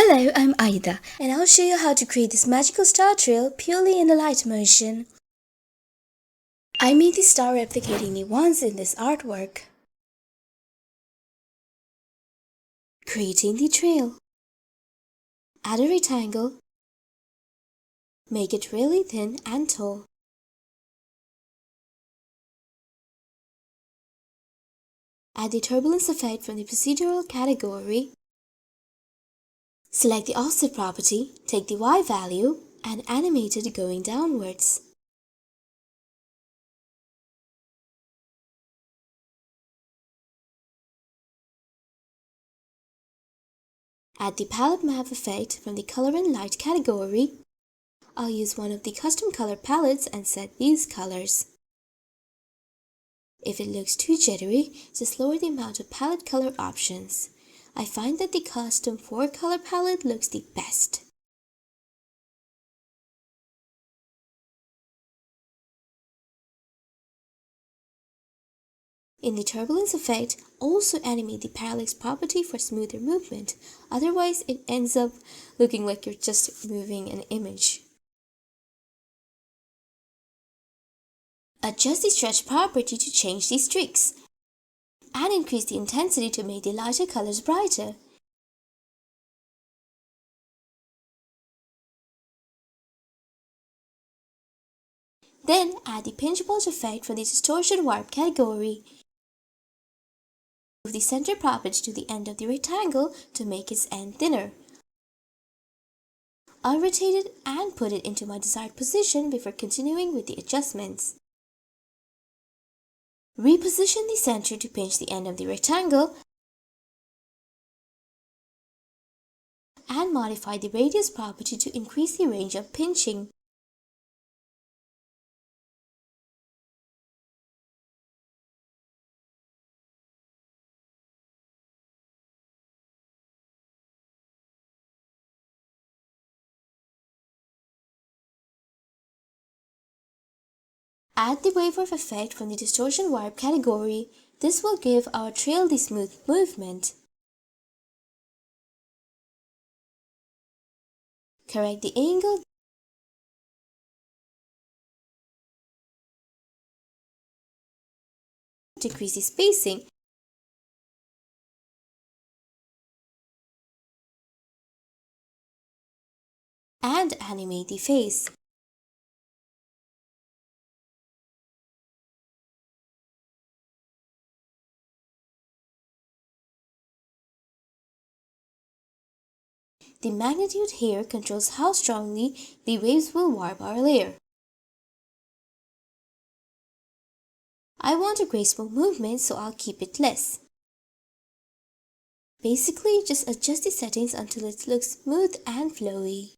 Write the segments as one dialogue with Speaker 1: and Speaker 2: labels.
Speaker 1: Hello, I'm Aida, and I'll show you how to create this magical star trail purely in Alight Motion. I made the star replicating the ones in this artwork. Creating the trail. Add a rectangle. Make it really thin and tall. Add the turbulence effect from the procedural category. Select the offset property, take the Y value, and animate it going downwards. Add the palette map effect from the color and light category. I'll use one of the custom color palettes and set these colors. If it looks too jittery, just lower the amount of palette color options. I find that the custom 4-color palette looks the best. In the turbulence effect, also animate the parallax property for smoother movement, otherwise it ends up looking like you're just moving an image. Adjust the stretch property to change the streaks, and increase the intensity to make the lighter colors brighter. Then add the pinch bulge effect from the distortion warp category. Move the center property to the end of the rectangle to make its end thinner. I'll rotate it and put it into my desired position before continuing with the adjustments. Reposition the center to pinch the end of the rectangle and modify the radius property to increase the range of pinching. Add the wave-warp effect from the distortion warp category. This will give our trail the smooth movement. Correct the angle. Decrease the spacing. And animate the face. The magnitude here controls how strongly the waves will warp our layer. I want a graceful movement, so I'll keep it less. Basically, just adjust the settings until it looks smooth and flowy.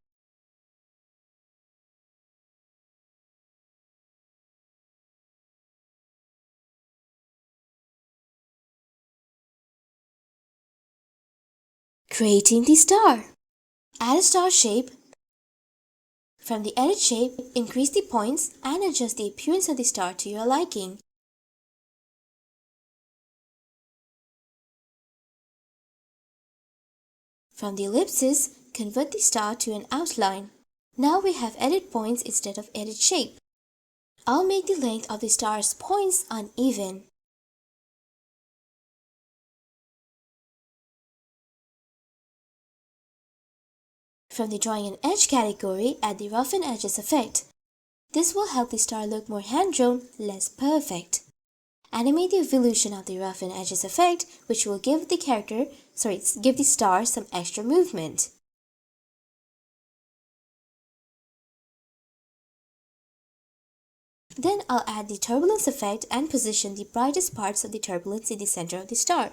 Speaker 1: Creating the star. Add a star shape. From the edit shape, increase the points and adjust the appearance of the star to your liking. From the ellipses, convert the star to an outline. Now we have edit points instead of edit shape. I'll make the length of the star's points uneven. From the Drawing an Edge category, add the Roughen Edges effect. This will help the star look more hand-drawn, less perfect. Animate the evolution of the Roughen Edges effect, which will give the star some extra movement. Then I'll add the turbulence effect and position the brightest parts of the turbulence in the center of the star.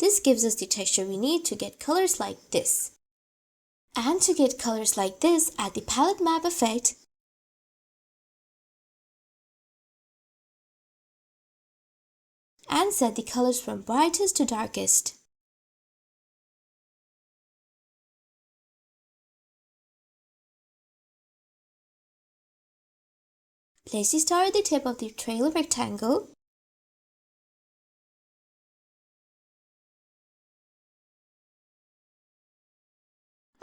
Speaker 1: This gives us the texture we need to get colors like this. And to get colors like this, add the palette map effect and set the colors from brightest to darkest. Place the star at the tip of the trail rectangle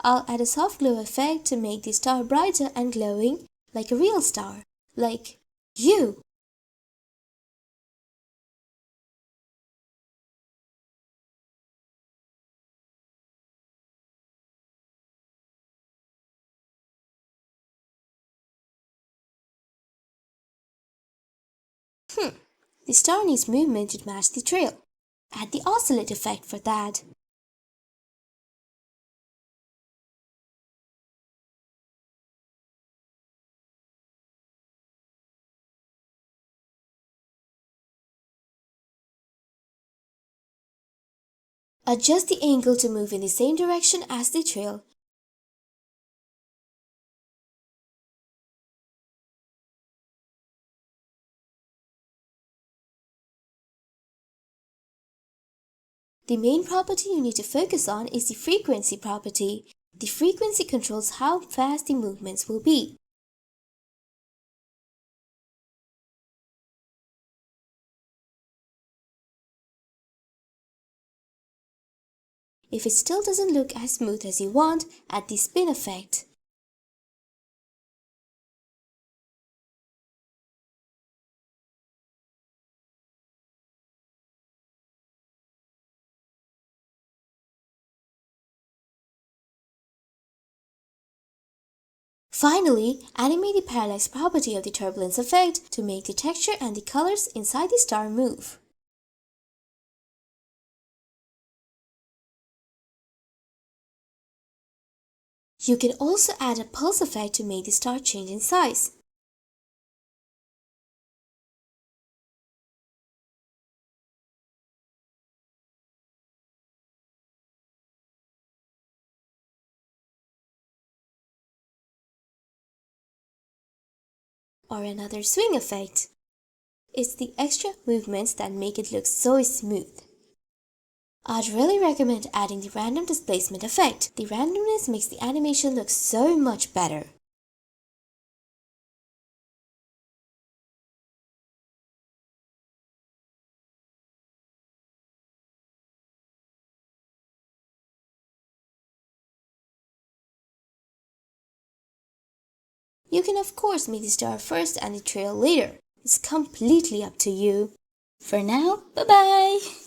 Speaker 1: I'll add a soft glow effect to make the star brighter and glowing like a real star, like you. The star needs movement to match the trail. Add the oscillate effect for that. Adjust the angle to move in the same direction as the trail. The main property you need to focus on is the frequency property. The frequency controls how fast the movements will be. If it still doesn't look as smooth as you want, add the spin effect. Finally, animate the parallax property of the turbulence effect to make the texture and the colors inside the star move. You can also add a pulse effect to make the star change in size. Or another swing effect. It's the extra movements that make it look so smooth. I'd really recommend adding the random displacement effect. The randomness makes the animation look so much better. You can of course make the star first and the trail later. It's completely up to you. For now, bye bye!